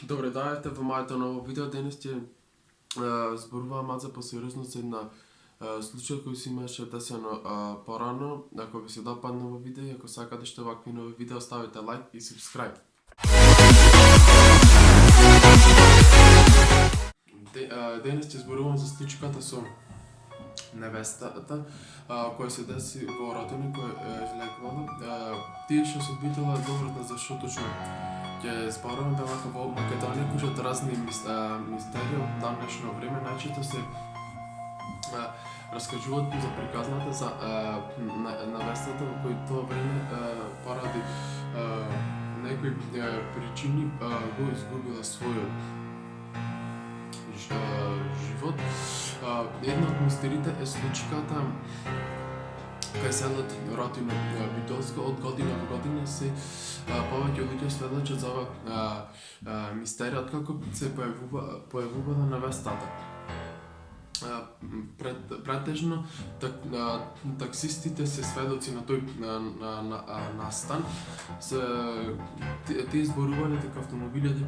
Добре, дајте во моето ново видео. Денес ќе зборувам малце посериозно за една случај кој се имаше десено порано. Ако ви се допадна во видео и ако сакате што вакви нови видео, ставите лайк и subscribe. Денес ќе зборувам за случката со невестата која се деси во родина која излекувала. Тие што се обидела добро за што точно ќе зборувам дека во Македонија куќат разни мистерии од тамнешно време, најчесто се раскажуваат за приказната за невестата во кој тоа време поради некои причини го изгубила својот живот. Една од мистериите е случката кај селото Ротино Бидолско. Од година во година се повеќе луѓе сведочат за ова мистерија откако се појавувала невестата. Претежно таксистите се сведоци на тој настан. Тие зборувале дека автомобилите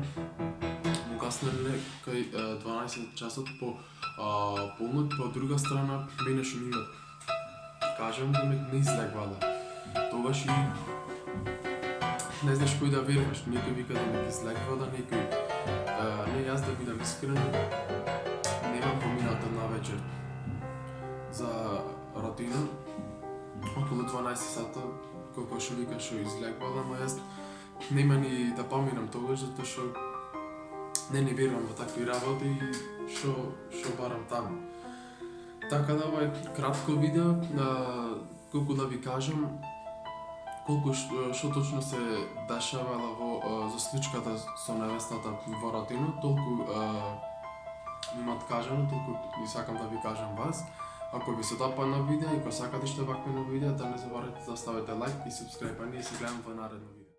гаснеле кај 12 часот по полнок, по друга страна мене што имат. Кажам да ме не излегвала. Тогаш и не знаеш кој да веруваш. Некој вика да ме излегвала, некој не. Јас да бидам искрен, немам помината навечер за Ротино околу 12 сата, колку што вика што излегвала, но јас нема ни да поминам тогаш затоа што не верувам во такви работи и што барам таму. Така да ова е кратко видео, колку да ви кажам колку што точно се дешавала за случката со невестата во Ротино, толку има откажано, толку и сакам да ви кажам вас. Ако ви се допадна видео и ако сакате што вакви нови видео, да не заборавате да ставите лайк и subscribe, а ние се гледаме во наредно видео.